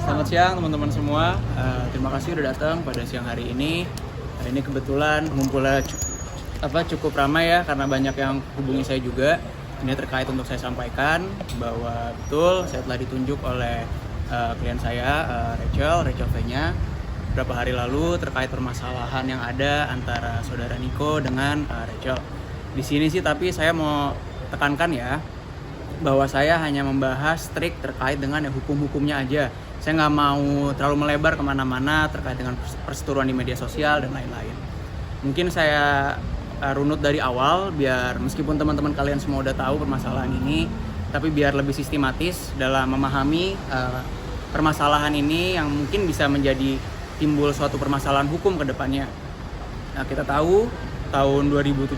Selamat siang teman-teman semua. Terima kasih udah datang pada siang hari ini. Hari ini kebetulan ngumpulnya cukup ramai ya, karena banyak yang hubungi saya juga. Ini terkait untuk saya sampaikan bahwa betul saya telah ditunjuk oleh klien saya, Rachel V-nya beberapa hari lalu terkait permasalahan yang ada antara saudara Niko dengan Rachel. Di sini sih tapi saya mau tekankan ya, bahwa saya hanya membahas trik terkait dengan hukum-hukumnya aja. Saya nggak mau terlalu melebar kemana-mana terkait dengan perseteruan di media sosial dan lain-lain. Mungkin saya runut dari awal, biar meskipun teman-teman kalian semua udah tahu permasalahan ini, tapi biar lebih sistematis dalam memahami permasalahan ini yang mungkin bisa menjadi timbul suatu permasalahan hukum ke depannya. Nah, kita tahu tahun 2017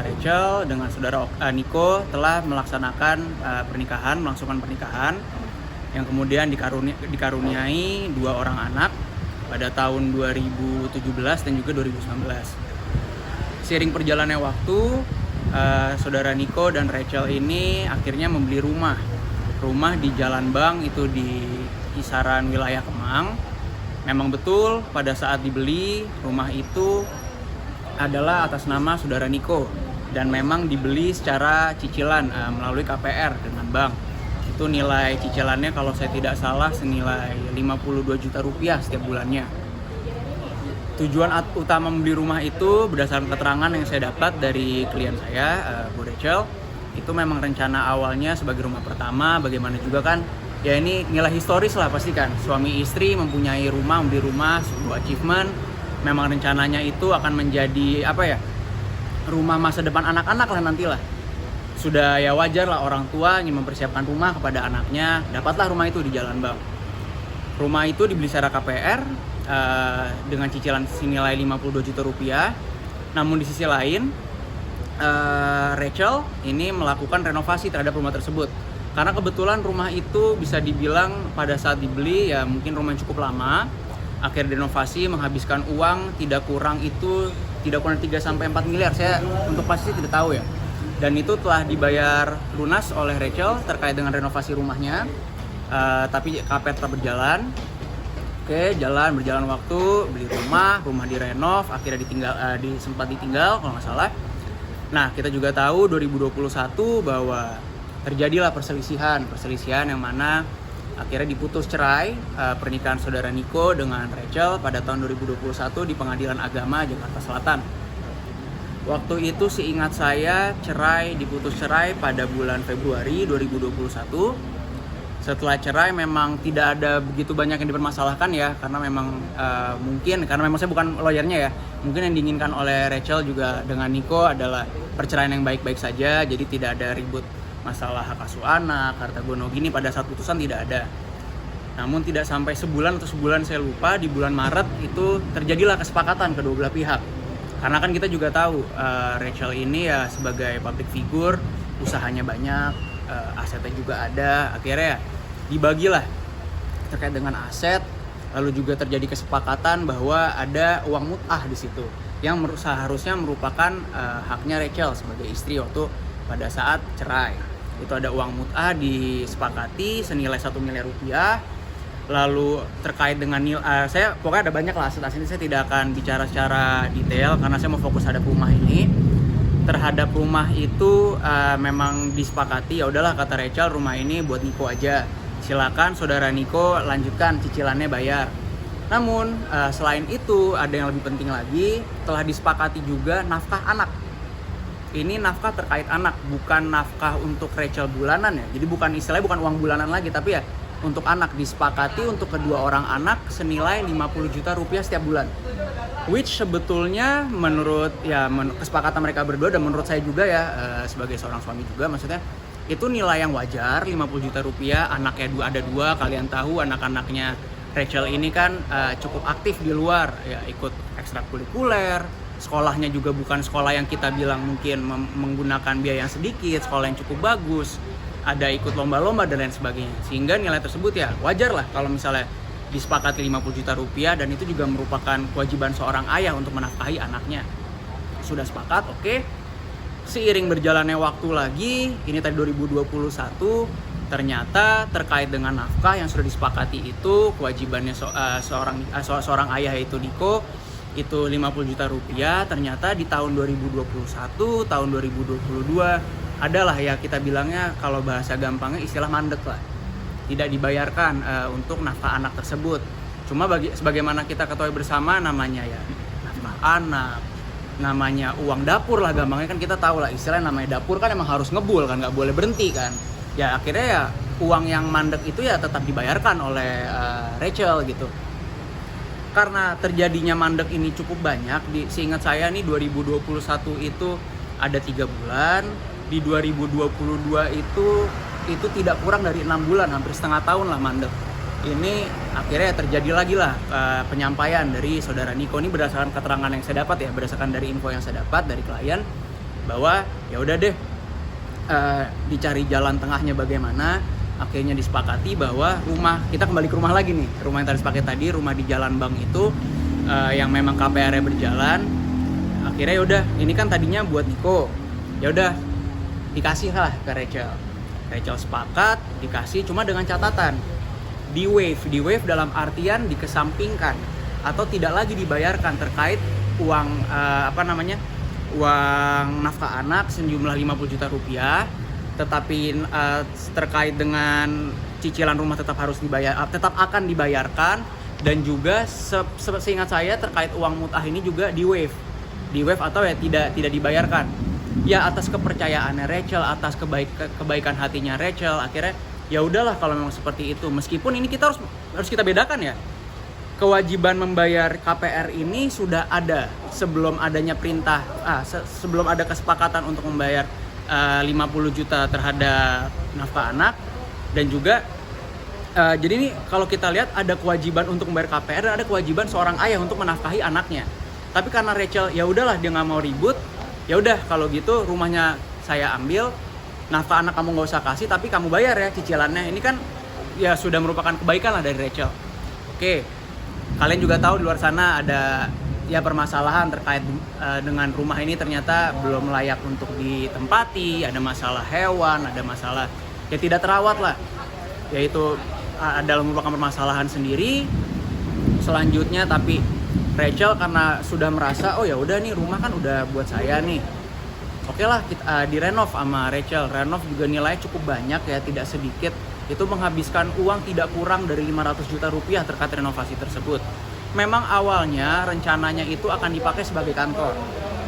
Rachel dengan saudara Niko telah melaksanakan melangsungkan pernikahan yang kemudian dikaruniai 2 orang anak pada tahun 2017 dan juga 2019. Seiring perjalannya waktu, saudara Niko dan Rachel ini akhirnya membeli rumah di Jalan Bank, itu di kisaran wilayah Kemang. Memang betul pada saat dibeli rumah itu adalah atas nama saudara Niko dan memang dibeli secara cicilan melalui KPR dengan bank. Itu nilai cicilannya kalau saya tidak salah senilai 52 juta rupiah setiap bulannya. Tujuan utama membeli rumah itu berdasarkan keterangan yang saya dapat dari klien saya, Bu Rachel, itu memang rencana awalnya sebagai rumah pertama. Bagaimana juga kan, ya ini nilai historis lah pasti kan. Suami istri mempunyai rumah, membeli rumah, sebuah achievement. Memang rencananya itu akan menjadi rumah masa depan anak-anak lah nantilah. Sudah ya wajar lah orang tua ingin mempersiapkan rumah kepada anaknya. Dapatlah rumah itu di Jalan Bank. Rumah itu dibeli secara KPR dengan cicilan senilai 52 juta rupiah. Namun di sisi lain Rachel ini melakukan renovasi terhadap rumah tersebut. Karena kebetulan rumah itu bisa dibilang pada saat dibeli ya mungkin rumah yang cukup lama. Akhir renovasi menghabiskan uang tidak kurang 3-4 miliar. Saya untuk pasti tidak tahu ya. Dan itu telah dibayar lunas oleh Rachel terkait dengan renovasi rumahnya. Tapi KPR tetap berjalan. Oke, berjalan waktu, beli rumah direnov, akhirnya sempat ditinggal kalau nggak salah. Nah, kita juga tahu 2021 bahwa terjadilah perselisihan yang mana akhirnya diputus cerai pernikahan saudara Niko dengan Rachel pada tahun 2021 di Pengadilan Agama Jakarta Selatan. Waktu itu seingat saya diputus cerai pada bulan Februari 2021. Setelah cerai memang tidak ada begitu banyak yang dipermasalahkan ya, karena memang karena memang saya bukan lawyernya ya. Mungkin yang diinginkan oleh Rachel juga dengan Niko adalah perceraian yang baik-baik saja, jadi tidak ada ribut masalah hak asuh anak, harta gono gini. Pada saat putusan tidak ada. Namun tidak sampai sebulan saya lupa, di bulan Maret itu terjadilah kesepakatan kedua belah pihak. Karena kan kita juga tahu Rachel ini ya sebagai public figure, usahanya banyak, asetnya juga ada. Akhirnya ya dibagilah terkait dengan aset. Lalu juga terjadi kesepakatan bahwa ada uang mut'ah di situ yang seharusnya merupakan haknya Rachel sebagai istri waktu pada saat cerai. Itu ada uang mut'ah disepakati senilai 1 miliar rupiah. Lalu terkait dengan saya pokoknya ada banyak lah aset-aset ini, saya tidak akan bicara secara detail karena saya mau fokus terhadap rumah ini. Terhadap rumah itu memang disepakati, ya udahlah kata Rachel, rumah ini buat Niko aja. Silakan saudara Niko lanjutkan cicilannya bayar. Namun selain itu ada yang lebih penting lagi, telah disepakati juga nafkah anak. Ini nafkah terkait anak, bukan nafkah untuk Rachel bulanan ya. Jadi istilahnya bukan uang bulanan lagi, tapi ya untuk anak. Disepakati untuk kedua orang anak senilai 50 juta rupiah setiap bulan. Which sebetulnya menurut kesepakatan mereka berdua dan menurut saya juga ya sebagai seorang suami juga, maksudnya itu nilai yang wajar. 50 juta rupiah, anaknya ada 2, kalian tahu anak-anaknya Rachel ini kan cukup aktif di luar ya, ikut ekstrakurikuler. Sekolahnya juga bukan sekolah yang kita bilang mungkin menggunakan biaya yang sedikit, sekolah yang cukup bagus, ada ikut lomba-lomba dan lain sebagainya. Sehingga nilai tersebut ya wajar lah kalau misalnya disepakati 50 juta rupiah, dan itu juga merupakan kewajiban seorang ayah untuk menafkahi anaknya. Sudah sepakat, oke. Seiring berjalannya waktu lagi, ini tadi 2021, Ternyata terkait dengan nafkah yang sudah disepakati itu kewajibannya seorang ayah yaitu Niko itu 50 juta rupiah. Ternyata di tahun 2021, tahun 2022 adalah ya kita bilangnya kalau bahasa gampangnya istilah mandek lah. Tidak dibayarkan untuk nafkah anak tersebut. Cuma sebagaimana kita ketahui bersama namanya ya nafkah anak, namanya uang dapur lah gampangnya kan kita tahu lah istilahnya namanya dapur kan emang harus ngebul kan nggak boleh berhenti kan. Ya akhirnya ya uang yang mandek itu ya tetap dibayarkan oleh Rachel gitu. Karena terjadinya mandek ini cukup banyak, seingat saya nih 2021 itu ada 3 bulan, di 2022 itu tidak kurang dari 6 bulan, hampir setengah tahun lah mandek. Ini akhirnya terjadi lagi lah penyampaian dari saudara Niko ini berdasarkan keterangan yang saya dapat ya, berdasarkan dari info yang saya dapat dari klien bahwa ya udah deh dicari jalan tengahnya bagaimana. Akhirnya disepakati bahwa kita kembali ke rumah lagi nih, rumah yang tadi disepakati tadi, rumah di Jalan Bank itu yang memang KPR-nya berjalan. Akhirnya yaudah, ini kan tadinya buat Niko, yaudah dikasih lah ke Rachel. Rachel sepakat dikasih, cuma dengan catatan di waive dalam artian dikesampingkan atau tidak lagi dibayarkan terkait uang uang nafkah anak sejumlah 50 juta rupiah. Tetapi terkait dengan cicilan rumah tetap akan dibayarkan, dan juga seingat saya terkait uang mut'ah ini juga di waive atau ya tidak dibayarkan. Ya atas kepercayaannya Rachel, atas kebaikan hatinya Rachel, akhirnya ya udahlah kalau memang seperti itu. Meskipun ini kita harus kita bedakan ya. Kewajiban membayar KPR ini sudah ada sebelum adanya perintah, sebelum ada kesepakatan untuk membayar 50 juta terhadap nafkah anak. Dan juga jadi ini kalau kita lihat ada kewajiban untuk membayar KPR dan ada kewajiban seorang ayah untuk menafkahi anaknya. Tapi karena Rachel ya udahlah dia nggak mau ribut, ya udah kalau gitu rumahnya saya ambil, nafkah anak kamu nggak usah kasih tapi kamu bayar ya cicilannya. Ini kan ya sudah merupakan kebaikan lah dari Rachel. Oke, kalian juga tahu di luar sana ada ya permasalahan terkait dengan rumah ini ternyata belum layak untuk ditempati, ada masalah hewan, ada masalah ya tidak terawat lah, yaitu adalah merupakan permasalahan sendiri. Selanjutnya tapi Rachel karena sudah merasa oh ya udah nih rumah kan udah buat saya nih, oke lah kita direnov sama Rachel. Renov juga nilainya cukup banyak ya, tidak sedikit, itu menghabiskan uang tidak kurang dari 500 juta rupiah terkait renovasi tersebut. Memang awalnya rencananya itu akan dipakai sebagai kantor.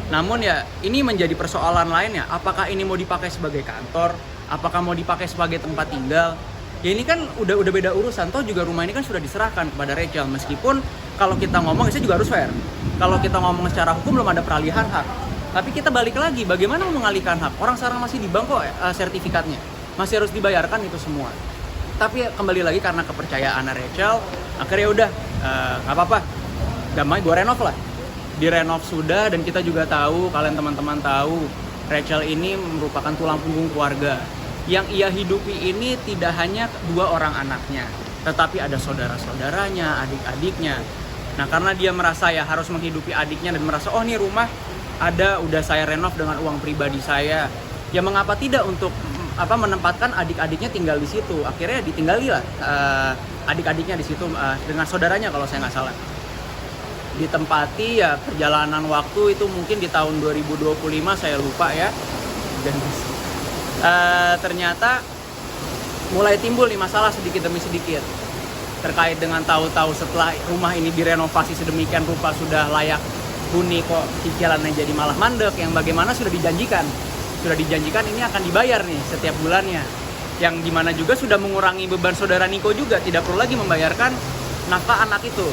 Namun ya ini menjadi persoalan lainnya. Apakah ini mau dipakai sebagai kantor? Apakah mau dipakai sebagai tempat tinggal? Ya ini kan udah beda urusan. Toh juga rumah ini kan sudah diserahkan kepada Rachel. Meskipun kalau kita ngomong, saya juga harus fair. Kalau kita ngomong secara hukum belum ada peralihan hak. Tapi kita balik lagi, bagaimana mengalihkan hak? Orang sekarang masih di bank kok sertifikatnya. Masih harus dibayarkan itu semua. Tapi kembali lagi karena kepercayaan Rachel, akhirnya udah nggak apa-apa, gampang gue renov lah. Direnov sudah, dan kita juga tahu, kalian teman-teman tahu, Rachel ini merupakan tulang punggung keluarga. Yang ia hidupi ini tidak hanya 2 orang anaknya, tetapi ada saudara-saudaranya, adik-adiknya. Nah karena dia merasa ya harus menghidupi adiknya dan merasa oh nih rumah udah saya renov dengan uang pribadi saya, ya mengapa tidak untuk menempatkan adik-adiknya tinggal di situ. Akhirnya ditinggali lah adik-adiknya di situ dengan saudaranya kalau saya nggak salah. Ditempati ya perjalanan waktu itu mungkin di tahun 2025 saya lupa ya. Dan ternyata mulai timbul nih masalah sedikit demi sedikit terkait dengan tahu-tahu setelah rumah ini direnovasi sedemikian rupa sudah layak huni kok cicilannya jadi malah mandek, yang bagaimana sudah dijanjikan ini akan dibayar nih setiap bulannya, yang dimana juga sudah mengurangi beban saudara Niko juga, tidak perlu lagi membayarkan nafkah anak itu.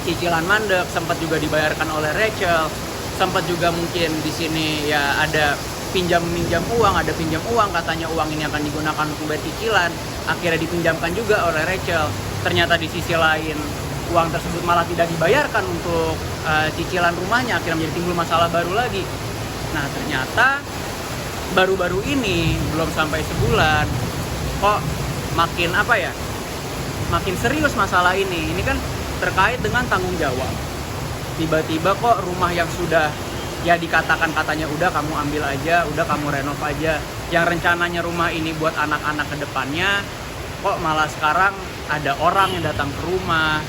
Cicilan mandek sempat juga dibayarkan oleh Rachel, sempat juga mungkin di sini ya ada pinjam uang, katanya uang ini akan digunakan untuk bayar cicilan, akhirnya dipinjamkan juga oleh Rachel. Ternyata di sisi lain uang tersebut malah tidak dibayarkan untuk cicilan rumahnya, akhirnya menjadi timbul masalah baru lagi. Nah ternyata baru-baru ini belum sampai sebulan kok makin serius masalah ini. Ini kan terkait dengan tanggung jawab. Tiba-tiba kok rumah yang sudah ya dikatakan katanya udah kamu ambil aja, udah kamu renov aja, yang rencananya rumah ini buat anak-anak ke depannya, kok malah sekarang ada orang yang datang ke rumah,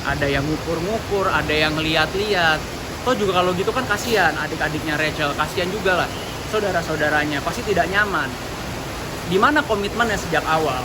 ada yang ngukur-ngukur, ada yang lihat-lihat. Toh juga kalau gitu kan kasihan adik-adiknya Rachel, kasihan juga lah saudara-saudaranya, pasti tidak nyaman. Di mana komitmennya sejak awal?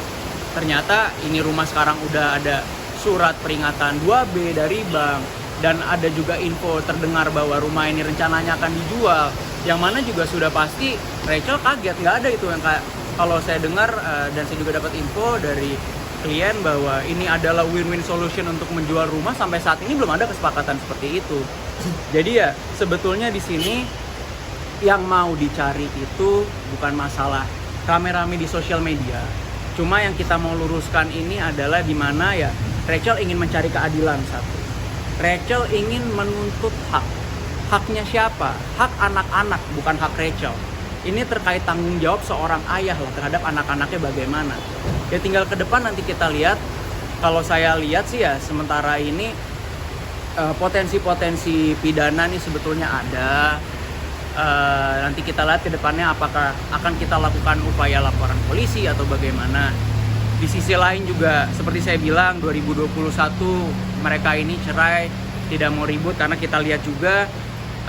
Ternyata ini rumah sekarang udah ada surat peringatan 2B dari bank, dan ada juga info terdengar bahwa rumah ini rencananya akan dijual, yang mana juga sudah pasti Rachel kaget. Nggak ada itu yang kayak, kalau saya dengar dan saya juga dapat info dari klien bahwa ini adalah win-win solution untuk menjual rumah, sampai saat ini belum ada kesepakatan seperti itu. Jadi ya sebetulnya di sini yang mau dicari itu bukan masalah rame-rame di sosial media. Cuma yang kita mau luruskan ini adalah di mana ya Rachel ingin mencari keadilan satu. Rachel ingin menuntut hak. Haknya siapa? Hak anak-anak, bukan hak Rachel. Ini terkait tanggung jawab seorang ayah lah terhadap anak-anaknya bagaimana. Ya tinggal ke depan nanti kita lihat. Kalau saya lihat sih ya sementara ini potensi-potensi pidana nih sebetulnya ada. Nanti kita lihat ke depannya apakah akan kita lakukan upaya laporan polisi atau bagaimana. Di sisi lain juga seperti saya bilang 2021 mereka ini cerai, tidak mau ribut, karena kita lihat juga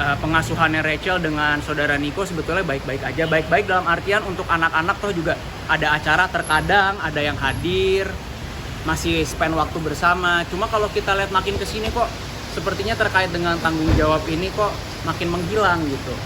pengasuhannya Rachel dengan saudara Nico sebetulnya baik-baik aja. Baik-baik dalam artian untuk anak-anak toh juga ada acara, terkadang ada yang hadir, masih spend waktu bersama. Cuma kalau kita lihat makin kesini kok sepertinya terkait dengan tanggung jawab ini kok makin menghilang gitu.